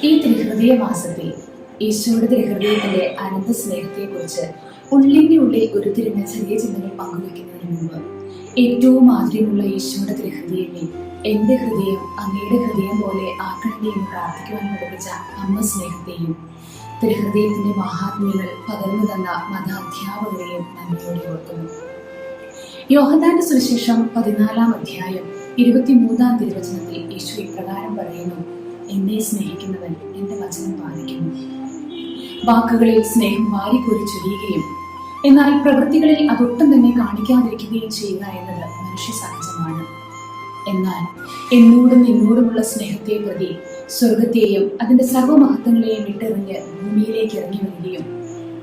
ഈ തിരുഹൃദയ മാസത്തിൽ ഈശോയുടെ തിരുഹൃദയത്തിന്റെ അനന്ത സ്നേഹത്തെക്കുറിച്ച് ഉള്ളിന്റെ ഉള്ളിൽ ഉരുത്തിരിഞ്ഞ ചെറിയ ചിന്തകൾ പങ്കുവെക്കുന്നതിന് മുമ്പ് ഏറ്റവും ആദ്യമുള്ള ഈശോയുടെ തിരുഹൃദയമേ, എന്റെ ഹൃദയം അങ്ങയുടെ ഹൃദയം പോലെ ആക്കണമേ എന്ന് പ്രാർത്ഥിക്കുവാൻ പഠിപ്പിച്ച അമ്മ സ്നേഹത്തെയും തിരുഹൃദയത്തിന്റെ മഹാത്മ്യങ്ങൾ പകർന്നു തന്ന മതാധ്യാപകരെയും നന്ദിയോടെ ഓർക്കുന്നു. യോഹന്നാന്റെ സുവിശേഷം 14-ാം അധ്യായം 23-ാം തിരുവചനത്തിൽ യേശു ഇപ്രകാരം പറയുന്നു: എന്നെ സ്നേഹിക്കുന്നവൻ എന്റെ വചനം പാലിക്കുന്നു. വാക്കുകളിൽ സ്നേഹം വാരിക്കോരി ചൊരിയുകയും എന്നാൽ പ്രവൃത്തികളിൽ അതൊട്ടും തന്നെ കാണിക്കാതിരിക്കുകയും ചെയ്യുക എന്നത് മനുഷ്യ സഹജമാണ്. എന്നാൽ എന്നോടും നിന്നോടുമുള്ള സ്നേഹത്തെ പ്രതി സ്വർഗത്തെയും അതിന്റെ സർവ്വമഹത്വങ്ങളെയും വിട്ടെറിഞ്ഞ് ഭൂമിയിലേക്ക് ഇറങ്ങി വരികയും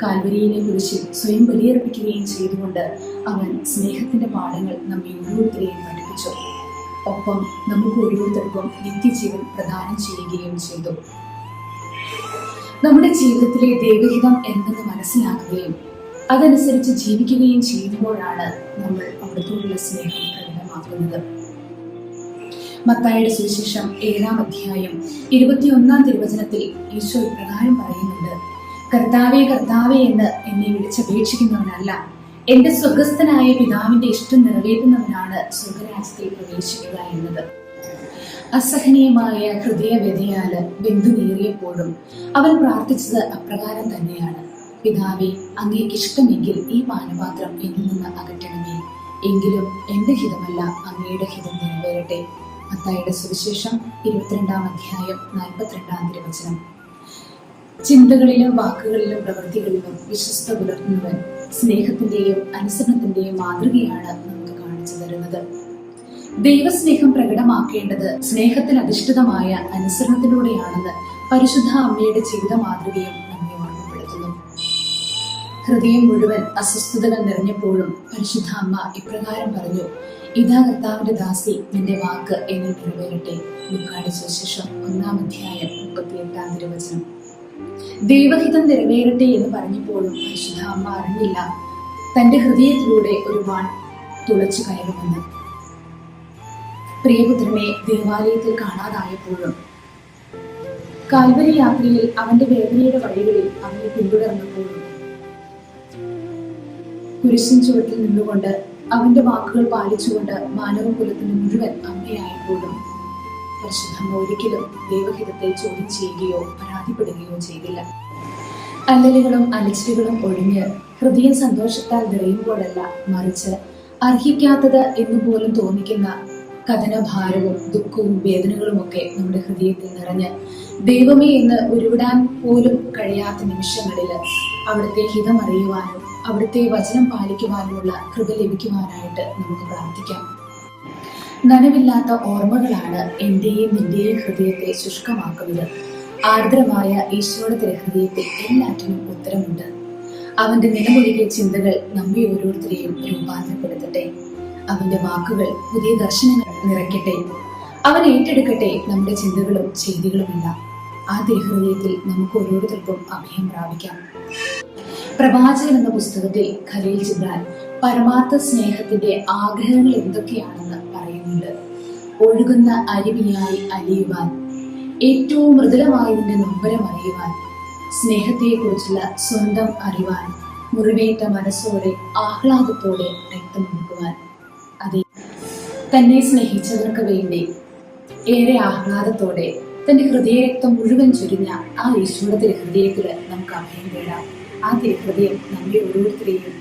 കാൽവരിയിലെ കുരിശിൽ സ്വയം ബലിയർപ്പിക്കുകയും ചെയ്തുകൊണ്ട് അവൻ സ്നേഹത്തിന്റെ പാഠങ്ങൾ നമ്മെ ഓരോരുത്തരെയും പഠിപ്പിച്ചു. ഒപ്പം നമുക്ക് ഓരോരുത്തർക്കും നിത്യജീവൻ പ്രദാനം ചെയ്യുകയും ചെയ്തു. നമ്മുടെ ജീവിതത്തിലെ ദൈവഹിതം എന്തെന്ന് മനസ്സിലാക്കുകയും അതനുസരിച്ച് ജീവിക്കുകയും ചെയ്യുമ്പോഴാണ് നമ്മൾ അവിടുത്തോടുള്ള സ്നേഹം പ്രകടമാക്കുന്നത്. മത്തായിയുടെ സുവിശേഷം 7-ാം അധ്യായം 21-ാം തിരുവചനത്തിൽ ഈശോ ഇപ്രകാരം പറയുന്നുണ്ട്: കർത്താവേ കർത്താവേ എന്ന് എന്നെ വിളിച്ചപേക്ഷിക്കുന്നവനല്ല, എന്റെ സ്വർഗസ്ഥനായ പിതാവിന്റെ ഇഷ്ടം നിറവേറ്റുന്നവനാണ് സ്വർഗരാജ്യത്തിൽ പ്രവേശിക്കുക എന്നത്. അസഹനീയമായ ഹൃദയവ്യതയാല് ബന്ധുവേറിയപ്പോഴും അവൻ പ്രാർത്ഥിച്ചത് അപ്രകാരം തന്നെയാണ്: പിതാവേ, അങ്ങേക്ക് ഇഷ്ടമെങ്കിൽ ഈ പാനപാത്രം എന്നിൽ നിന്ന് അകറ്റണമേ, എങ്കിലും എന്റെ ഹിതമല്ല അങ്ങയുടെ ഹിതം നിറവേറട്ടെ. മത്തായിയുടെ സുവിശേഷം 22-ാം അധ്യായം 42-ാം തിരുവചനം. ചിന്തകളിലും വാക്കുകളിലും പ്രവൃത്തികളിലും വിശ്വസ്ത പുലർത്തുന്നവൻ സ്നേഹത്തിന്റെയും അനുസരണത്തിന്റെയും മാതൃകയാണ് നമുക്ക് കാണിച്ചു തരുന്നത്. ദൈവസ്നേഹം പ്രകടമാക്കേണ്ടത് സ്നേഹത്തിൽ അധിഷ്ഠിതമായ അനുസരണത്തിലൂടെയാണെന്ന് പരിശുദ്ധ അമ്മയുടെ ജീവിത മാതൃകയും നമ്മെ ഓർമ്മപ്പെടുത്തുന്നു. ഹൃദയം മുഴുവൻ അസ്വസ്ഥതകൾ നിറഞ്ഞപ്പോഴും പരിശുദ്ധ അമ്മ ഇപ്രകാരം പറഞ്ഞു: ഇതാ കർത്താവിന്റെ ദാസി, നിന്റെ വാക്ക് എന്നിൽ നിറവേറട്ടെ. ലൂക്കായുടെ സുവിശേഷം 1-ാം അധ്യായം 38-ാം തിരുവചനം. ദൈവഹിതം നിറവേറട്ടെ എന്ന് പറഞ്ഞപ്പോഴും പരിശുദ്ധ അമ്മ അറിഞ്ഞില്ല തന്റെ ഹൃദയത്തിലൂടെ ഒരു വാൾ തുളച്ചു കയറുമെന്ന്. പ്രിയപുത്രനെ ദേവാലയത്തിൽ കാണാതായപ്പോഴും കാൽവരി യാത്രയിൽ അവന്റെ വേദനയുടെ വഴികളിൽ അവനെ പിന്തുടർന്നപ്പോഴും കുരിശിൻ ചുവട്ടിൽ നിന്നുകൊണ്ട് അവന്റെ വാക്കുകൾ പാലിച്ചുകൊണ്ട് മാനവകുലത്തിന്റെ മുഴുവൻ അമ്മയായപ്പോഴും പരിശുദ്ധമ്മ ഒരിക്കലും ദൈവഹിതത്തെ ചോദ്യം ചെയ്യുകയോ പരാതിപ്പെടുകയോ ചെയ്തില്ല. അല്ലലുകളും അലച്ചിലുകളും ഒഴിഞ്ഞ് ഹൃദയം സന്തോഷത്താൽ നിറയുമ്പോഴല്ല, മറിച്ച് അർഹിക്കാത്തത് എന്ന് പോലും തോന്നിക്കുന്ന കഥനഭാരവും ദുഃഖവും വേദനകളും ഒക്കെ നമ്മുടെ ഹൃദയത്തിൽ നിറഞ്ഞ് ദൈവമേ എന്ന് ഉരുവിടാൻ പോലും കഴിയാത്ത നിമിഷങ്ങളിൽ അവിടുത്തെ ഹിതം അറിയുവാനും അവിടുത്തെ വചനം പാലിക്കുവാനുമുള്ള കൃപ ലഭിക്കുവാനായിട്ട് നമുക്ക് പ്രാർത്ഥിക്കാം. നനവില്ലാത്ത ഓർമ്മകളാണ് എന്റെയും നിന്റെയും ഹൃദയത്തെ ശുഷ്കമാക്കുന്നത്. ആർദ്രമായ ഈശോയുടെ തിരുഹൃദയത്തിൽ എല്ലാറ്റിനും ഉത്തരമുണ്ട്. അവന്റെ നിലമൊഴികെ ചിന്തകൾ നമ്മെ ഓരോരുത്തരെയും രൂപാന്തരപ്പെടുത്തട്ടെ. അവന്റെ വാക്കുകൾ പുതിയ ദർശനങ്ങൾ നിറയ്ക്കട്ടെ. അവൻ ഏറ്റെടുക്കട്ടെ നമ്മുടെ ചിന്തകളും ചെയ്തികളുമെല്ലാം. ആ തിരുഹൃദയത്തിൽ നമുക്ക് ഓരോരുത്തർക്കും അഭയം പ്രാപിക്കാം. പ്രവാചകൻ എന്ന പുസ്തകത്തിൽ ഖലീൽ ജിബ്രാൻ പരമാർത്ഥ സ്നേഹത്തിന്റെ ആഗ്രഹങ്ങൾ എന്തൊക്കെയാണെന്ന് പറയുന്നുണ്ട്. ഒഴുകുന്ന അരുവിയായി അലിയുവാൻ, ഏറ്റവും മൃദുലമായതിന്റെ നൊമ്പരം അറിയുവാൻ, സ്നേഹത്തെക്കുറിച്ചുള്ള സ്വന്തം അറിവാൻ, മുറിവേറ്റ മനസ്സോടെ ആഹ്ലാദത്തോടെ രക്തമൊഴുക്കുവാൻ. അതെ, തന്നെ സ്നേഹിച്ചവർക്ക് വേണ്ടി ഏറെ ആഹ്ലാദത്തോടെ തന്റെ ഹൃദയരക്തം മുഴുവൻ ചൊരിഞ്ഞ ആ ഈശോയുടെ തിരുഹൃദയത്തിൽ നമുക്ക് അഭയം തേടാം. ആ തിരുഹൃദയം നമ്മെ ഓരോരുത്തരെയും